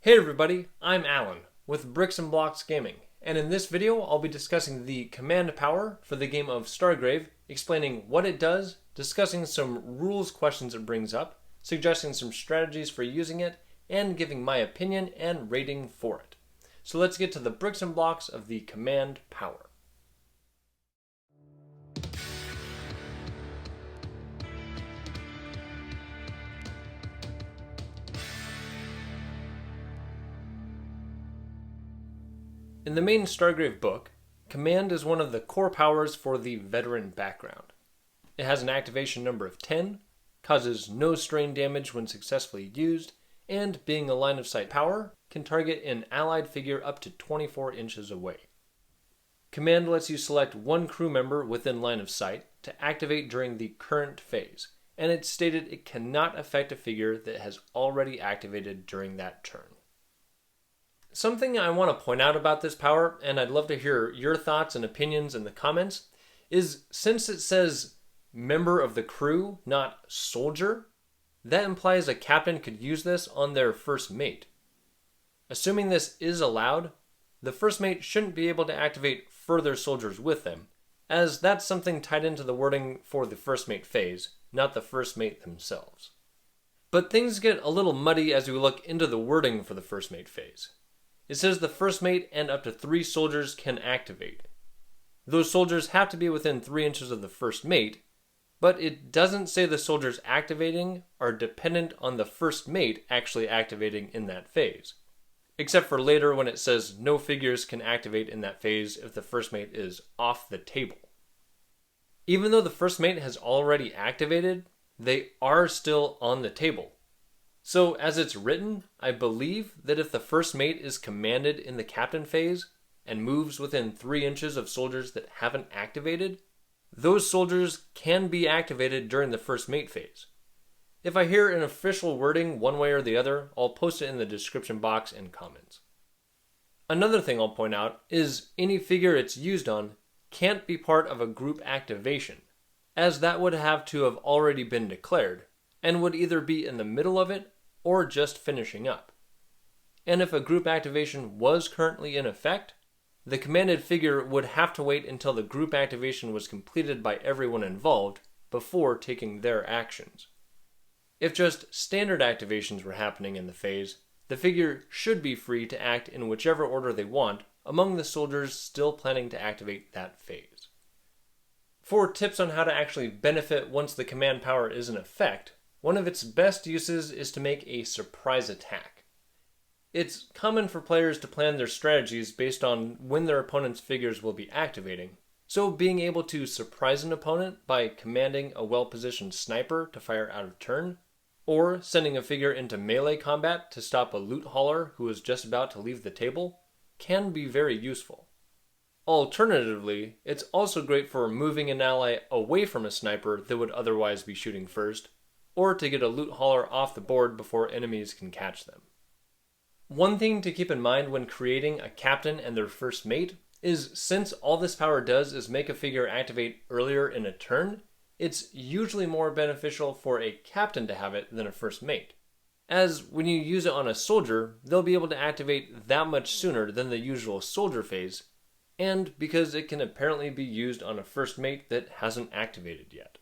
Hey everybody, I'm Alan with Bricks and Blocks Gaming, and in this video I'll be discussing the command power for the game of Stargrave, explaining what it does, discussing some rules questions it brings up, suggesting some strategies for using it, and giving my opinion and rating for it. So let's get to the bricks and blocks of the command power. In the main Stargrave book, command is one of the core powers for the veteran background. It has an activation number of 10, causes no strain damage when successfully used, and being a line of sight power, can target an allied figure up to 24 inches away. Command lets you select one crew member within line of sight to activate during the current phase, and it's stated it cannot affect a figure that has already activated during that turn. Something I want to point out about this power, and I'd love to hear your thoughts and opinions in the comments, is since it says member of the crew, not soldier, that implies a captain could use this on their first mate. Assuming this is allowed, the first mate shouldn't be able to activate further soldiers with them, as that's something tied into the wording for the first mate phase, not the first mate themselves. But things get a little muddy as we look into the wording for the first mate phase. It says the first mate and up to 3 soldiers can activate. Those soldiers have to be within 3 inches of the first mate, but it doesn't say the soldiers activating are dependent on the first mate actually activating in that phase. Except for later when it says no figures can activate in that phase if the first mate is off the table. Even though the first mate has already activated, they are still on the table. So as it's written, I believe that if the first mate is commanded in the captain phase and moves within 3 inches of soldiers that haven't activated, those soldiers can be activated during the first mate phase. If I hear an official wording one way or the other, I'll post it in the description box and comments. Another thing I'll point out is any figure it's used on can't be part of a group activation, as that would have to have already been declared, and would either be in the middle of it or just finishing up. And if a group activation was currently in effect, the commanded figure would have to wait until the group activation was completed by everyone involved before taking their actions. If just standard activations were happening in the phase, the figure should be free to act in whichever order they want among the soldiers still planning to activate that phase. For tips on how to actually benefit once the command power is in effect, one of its best uses is to make a surprise attack. It's common for players to plan their strategies based on when their opponent's figures will be activating, so being able to surprise an opponent by commanding a well-positioned sniper to fire out of turn, or sending a figure into melee combat to stop a loot hauler who is just about to leave the table, can be very useful. Alternatively, it's also great for moving an ally away from a sniper that would otherwise be shooting first, or to get a loot hauler off the board before enemies can catch them. One thing to keep in mind when creating a captain and their first mate is since all this power does is make a figure activate earlier in a turn, it's usually more beneficial for a captain to have it than a first mate, as when you use it on a soldier, they'll be able to activate that much sooner than the usual soldier phase, and because it can apparently be used on a first mate that hasn't activated yet.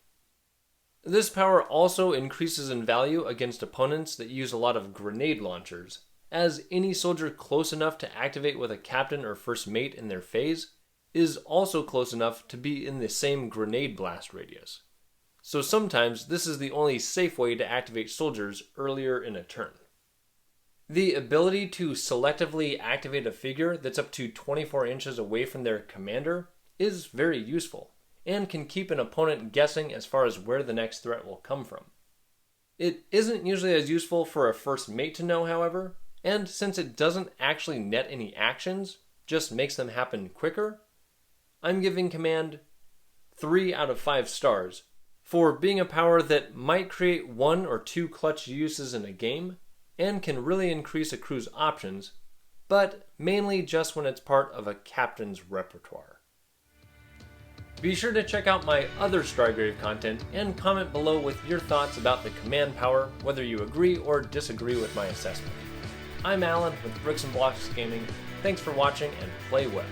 This power also increases in value against opponents that use a lot of grenade launchers, as any soldier close enough to activate with a captain or first mate in their phase is also close enough to be in the same grenade blast radius. So sometimes this is the only safe way to activate soldiers earlier in a turn. The ability to selectively activate a figure that's up to 24 inches away from their commander is very useful, and can keep an opponent guessing as far as where the next threat will come from. It isn't usually as useful for a first mate to know, however, and since it doesn't actually net any actions, just makes them happen quicker, I'm giving command 3 out of 5 stars for being a power that might create 1 or 2 clutch uses in a game, and can really increase a crew's options, but mainly just when it's part of a captain's repertoire. Be sure to check out my other Stargrave content and comment below with your thoughts about the command power, whether you agree or disagree with my assessment. I'm Alan with Bricks and Blocks Gaming. Thanks for watching and play well.